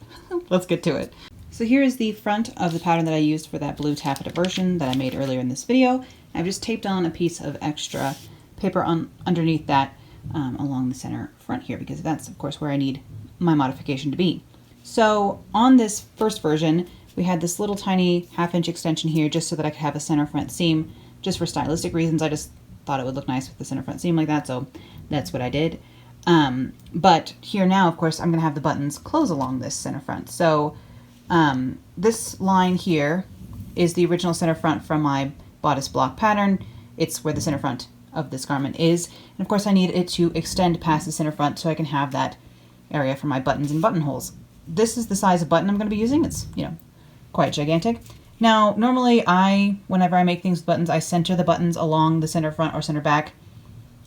Let's get to it. So here is the front of the pattern that I used for that blue taffeta version that I made earlier in this video. I've just taped on a piece of extra paper underneath that along the center front here, because that's of course where I need my modification to be. So on this first version, we had this little tiny 1/2-inch extension here just so that I could have a center front seam, just for stylistic reasons. I just thought it would look nice with the center front seam like that, so that's what I did. But here now, of course, I'm going to have the buttons close along this center front. So this line here is the original center front from my bodice block pattern. It's where the center front of this garment is. And of course I need it to extend past the center front so I can have that area for my buttons and buttonholes. This is the size of button I'm going to be using. It's, you know, quite gigantic. Now, normally whenever I make things with buttons, I center the buttons along the center front or center back.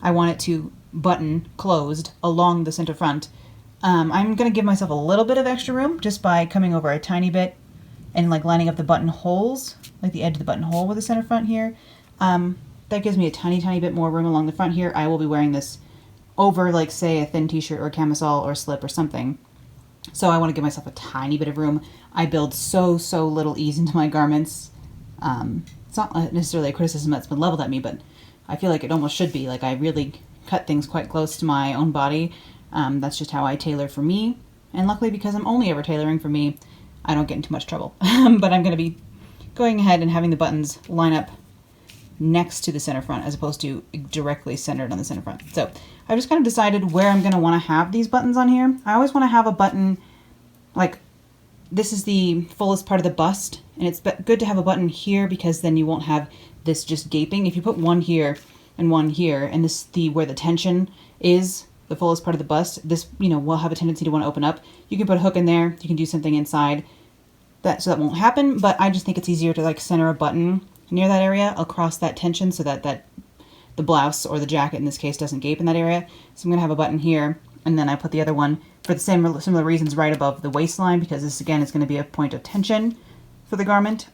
I want it to button closed along the center front. I'm going to give myself a little bit of extra room just by coming over a tiny bit and like lining up the buttonholes, like the edge of the buttonhole with the center front here. That gives me a tiny bit more room along the front here. I will be wearing this over, like, say, a thin t-shirt or a camisole or a slip or something. So I want to give myself a tiny bit of room. I build so little ease into my garments. It's not necessarily a criticism that's been leveled at me, but I feel like it almost should be. Like, I really cut things quite close to my own body. That's just how I tailor for me. And luckily, because I'm only ever tailoring for me, I don't get into much trouble. But I'm going to be going ahead and having the buttons line up next to the center front as opposed to directly centered on the center front. So I've just kind of decided where I'm going to want to have these buttons on here. I always want to have a button, like, this is the fullest part of the bust, and it's good to have a button here because then you won't have this just gaping. If you put one here and one here, and this where the tension is the fullest part of the bust, this, you know, will have a tendency to want to open up. You can put a hook in there, you can do something inside that so that won't happen, but I just think it's easier to like center a button near that area across that tension so that the blouse or the jacket in this case doesn't gape in that area. So I'm going to have a button here, and then I put the other one for the similar reasons right above the waistline, because this again is going to be a point of tension for the garment,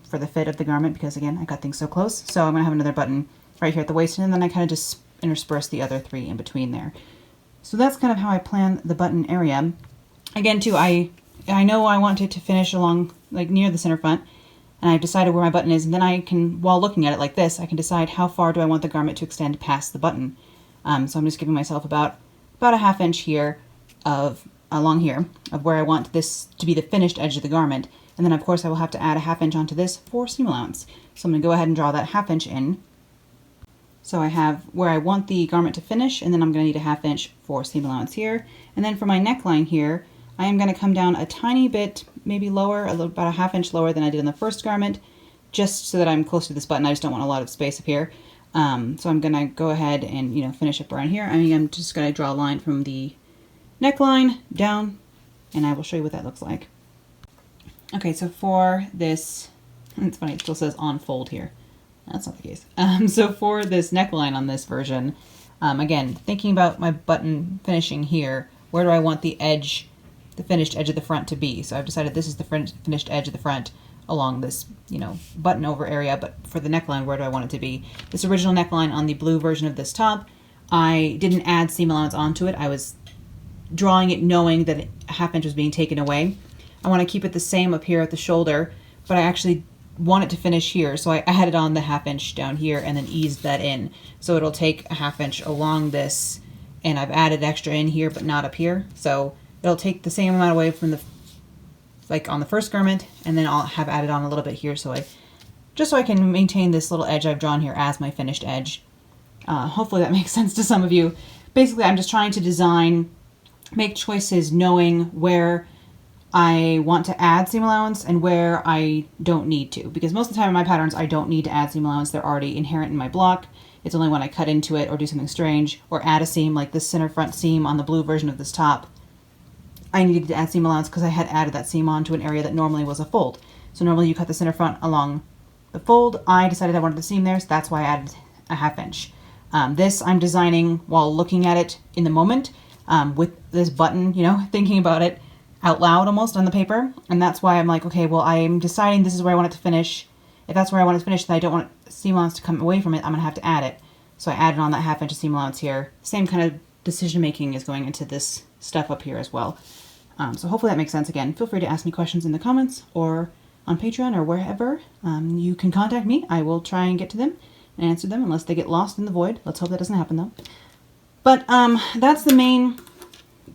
for the fit of the garment, because again I got things so close. So I'm going to have another button right here at the waist, and then I kind of just intersperse the other three in between there. So that's kind of how I plan the button area. Again too, I know I want it to finish along like near the center front, and I've decided where my button is, and then I can, while looking at it like this, I can decide how far do I want the garment to extend past the button. So I'm just giving myself about about a 1/2 inch here of along here of where I want this to be the finished edge of the garment. And then of course I will have to add a 1/2 inch onto this for seam allowance. So I'm going to go ahead and draw that 1/2 inch in. So I have where I want the garment to finish, and then I'm going to need a 1/2 inch for seam allowance here. And then for my neckline here, I am going to come down a tiny bit, maybe lower, about a 1/2 inch lower than I did on the first garment, just so that I'm close to this button. I just don't want a lot of space up here. So I'm going to go ahead and, you know, finish up around here. I mean, I'm just going to draw a line from the neckline down, and I will show you what that looks like. Okay, so for this, it's funny, it still says on fold here. That's not the case. So for this neckline on this version, again, thinking about my button finishing here, where do I want the edge, the finished edge of the front to be? So I've decided this is the finished edge of the front along this, you know, button over area, but for the neckline, where do I want it to be? This original neckline on the blue version of this top, I didn't add seam allowance onto it. I was drawing it knowing that a 1/2 inch was being taken away. I want to keep it the same up here at the shoulder, but I actually want it to finish here. So I added on the 1/2 inch down here and then eased that in. So it'll take a 1/2 inch along this, and I've added extra in here, but not up here. So it'll take the same amount away from the, like on the first garment, and then I'll have added on a little bit here. So just so I can maintain this little edge I've drawn here as my finished edge. Hopefully that makes sense to some of you. Basically, I'm just trying to design, make choices knowing where I want to add seam allowance and where I don't need to. Because most of the time in my patterns, I don't need to add seam allowance. They're already inherent in my block. It's only when I cut into it or do something strange or add a seam, like this center front seam on the blue version of this top, I needed to add seam allowance because I had added that seam onto an area that normally was a fold. So normally you cut the center front along the fold. I decided I wanted the seam there, so that's why I added a 1/2 inch. This I'm designing while looking at it in the moment, with this button, you know, thinking about it out loud almost on the paper. And that's why I'm like, okay, well, I'm deciding this is where I want it to finish. If that's where I want it to finish, then I don't want seam allowance to come away from it. I'm gonna have to add it. So I added on that 1/2 inch of seam allowance here. Same kind of decision making is going into this stuff up here as well. So hopefully that makes sense. Again, feel free to ask me questions in the comments or on Patreon or wherever. You can contact me. I will try and get to them and answer them unless they get lost in the void. Let's hope that doesn't happen though. But that's the main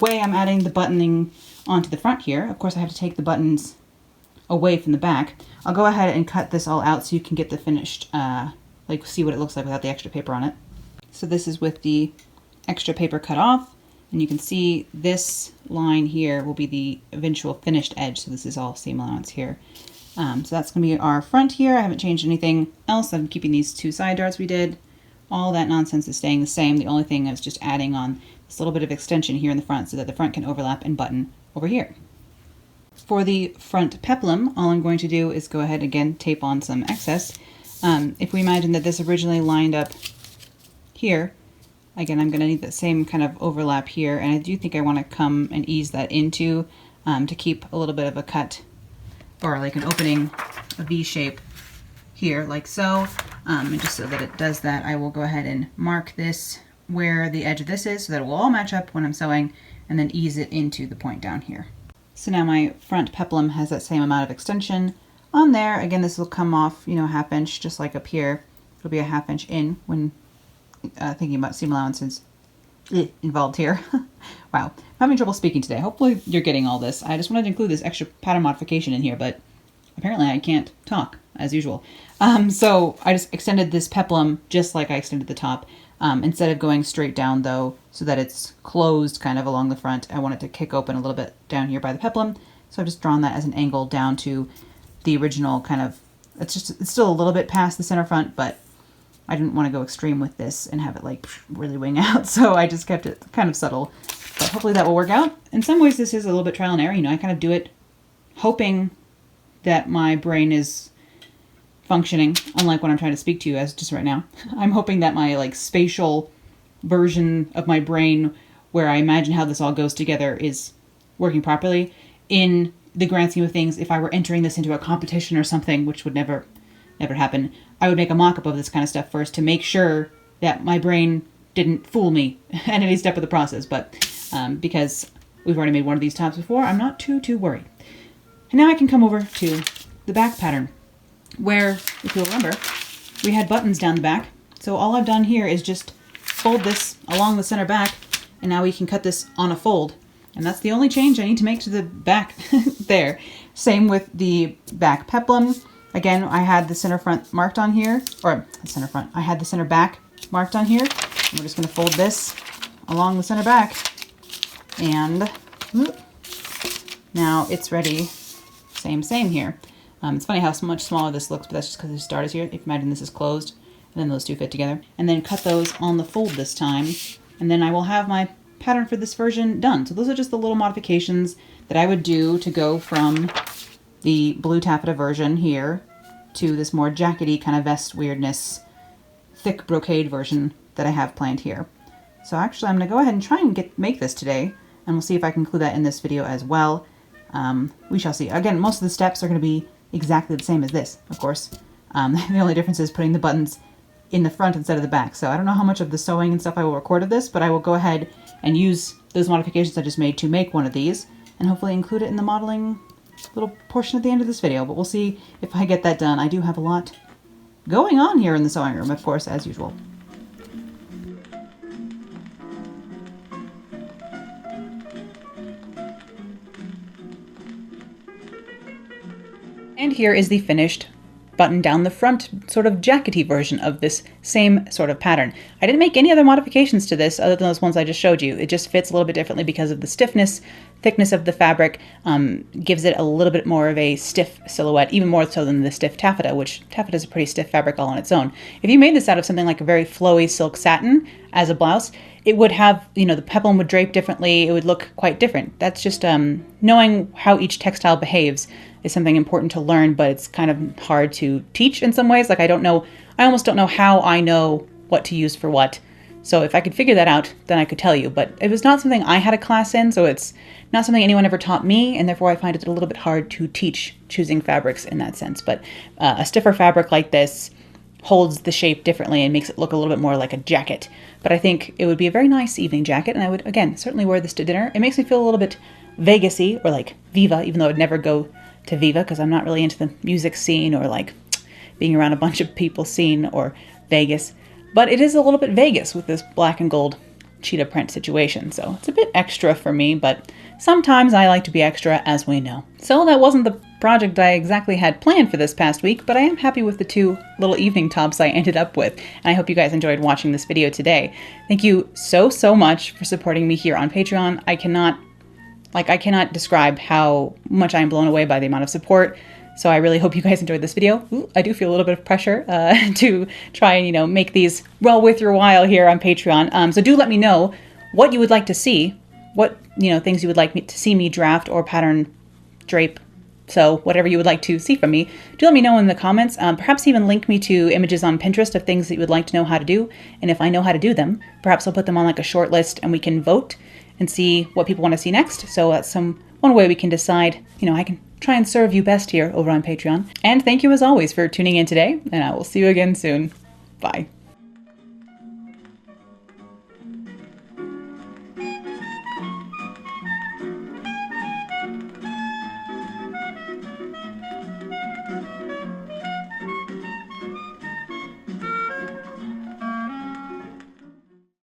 way I'm adding the buttoning onto the front here. Of course, I have to take the buttons away from the back. I'll go ahead and cut this all out so you can get the finished, like see what it looks like without the extra paper on it. So this is with the extra paper cut off, and you can see this line here will be the eventual finished edge. So this is all seam allowance here. So that's going to be our front here. I haven't changed anything else. I'm keeping these 2 side darts we did. All that nonsense is staying the same. The only thing is just adding on this little bit of extension here in the front so that the front can overlap and button over here. For the front peplum, all I'm going to do is go ahead again, tape on some excess. If we imagine that this originally lined up here, again, I'm going to need that same kind of overlap here, and I do think I want to come and ease that into to keep a little bit of a cut or like an opening, a V shape here, like so. And just so that it does that, I will go ahead and mark this where the edge of this is so that it will all match up when I'm sewing, and then ease it into the point down here. So now my front peplum has that same amount of extension on there. Again, this will come off, you know, 1/2 inch, just like up here. It'll be a 1/2 inch in when thinking about seam allowances involved here. Wow, I'm having trouble speaking today. Hopefully you're getting all this. I just wanted to include this extra pattern modification in here, but apparently I can't talk as usual. So I just extended this peplum just like I extended the top. Instead of going straight down though, so that it's closed kind of along the front, I want it to kick open a little bit down here by the peplum. So I've just drawn that as an angle down to the original kind of, it's still a little bit past the center front, but I didn't want to go extreme with this and have it like really wing out. So I just kept it kind of subtle, but hopefully that will work out. In some ways this is a little bit trial and error. You know, I kind of do it hoping that my brain is functioning, unlike what I'm trying to speak to you as just right now. I'm hoping that my like spatial version of my brain, where I imagine how this all goes together, is working properly. In the grand scheme of things, if I were entering this into a competition or something, which would never happen, I would make a mock-up of this kind of stuff first to make sure that my brain didn't fool me at any step of the process. But because we've already made one of these tops before, I'm not too worried. And now I can come over to the back pattern, where, if you'll remember, we had buttons down the back. So all I've done here is just fold this along the center back And now we can cut this on a fold. And that's the only change I need to make to the back there. Same with the back peplum. Again, I had the center front marked on here, or the center front. I had the center back marked on here. And we're just going to fold this along the center back. And whoop, now it's ready. Same here. It's funny how much smaller this looks, but that's just because the start is here. If you imagine this is closed, and then those two fit together. And then cut those on the fold this time. And then I will have my pattern for this version done. So those are just the little modifications that I would do to go from the blue taffeta version here to this more jackety kind of vest weirdness, thick brocade version that I have planned here. So actually I'm going to go ahead and try and make this today, and we'll see if I can include that in this video as well. We shall see. Again, most of the steps are going to be exactly the same as this, of course. The only difference is putting the buttons in the front instead of the back. So I don't know how much of the sewing and stuff I will record of this, but I will go ahead and use those modifications I just made to make one of these, and hopefully include it in the modeling little portion at the end of this video. But we'll see if I get that done. I do have a lot going on here in the sewing room, of course, as usual. And here is the finished button down the front sort of jackety version of this same sort of pattern. I didn't make any other modifications to this other than those ones I just showed you. It just fits a little bit differently because of the stiffness, thickness of the fabric, gives it a little bit more of a stiff silhouette, even more so than the stiff taffeta, which taffeta is a pretty stiff fabric all on its own. If you made this out of something like a very flowy silk satin as a blouse, it would have, you know, the peplum would drape differently, it would look quite different. That's just knowing how each textile behaves is something important to learn, but it's kind of hard to teach in some ways. Like I almost don't know how I know what to use for what. So if I could figure that out, then I could tell you. But it was not something I had a class in, so it's not something anyone ever taught me, and therefore I find it a little bit hard to teach choosing fabrics in that sense. But a stiffer fabric like this holds the shape differently and makes it look a little bit more like a jacket. But I think it would be a very nice evening jacket, and I would, again, certainly wear this to dinner. It makes me feel a little bit Vegas-y, or like Viva, even though I'd never go to Viva because I'm not really into the music scene or like being around a bunch of people scene or Vegas. But it is a little bit Vegas with this black and gold cheetah print situation. So it's a bit extra for me, but sometimes I like to be extra, as we know. So that wasn't the project I exactly had planned for this past week, but I am happy with the two little evening tops I ended up with. And I hope you guys enjoyed watching this video today. Thank you so much for supporting me here on Patreon. I cannot describe how much I am blown away by the amount of support. So I really hope you guys enjoyed this video. Ooh, I do feel a little bit of pressure to try and, you know, make these well worth your while here on Patreon. So do let me know what you would like to see, what, you know, things you would like me to see me draft or pattern drape. So whatever you would like to see from me, do let me know in the comments. Perhaps even link me to images on Pinterest of things that you would like to know how to do. And if I know how to do them, perhaps I'll put them on like a short list and we can vote and see what people want to see next. So that's one way we can decide, you know, I can try and serve you best here over on Patreon. And thank you as always for tuning in today, and I will see you again soon. Bye.